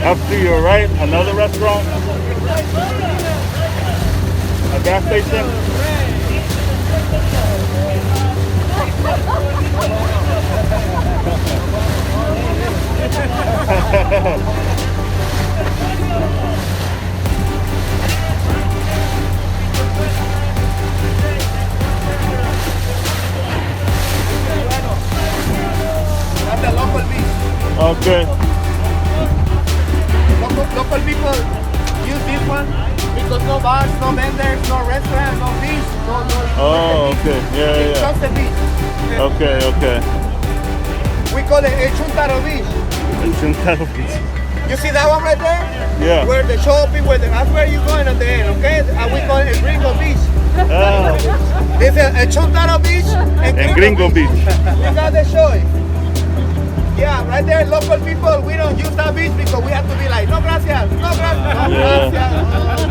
Up to your right, another restaurant. A gas station. That's the local beach. Okay. Local people use this one because no bars, no vendors, no restaurants, no beach, no. Oh, okay. Yeah, It's yeah. just the beach. Okay, okay. We call it a Chuntaro beach. It's in Cabo. You see that one right there? Yeah. Where the shopping, that's where you're going at the end, okay? And we call it a Gringo beach. Ah, It's a Chuntaro beach and Gringo Beach. We got the show. Yeah, right there, local people, we don't use that beach because we have to be like, no gracias, no gracias, no Yeah. gracias.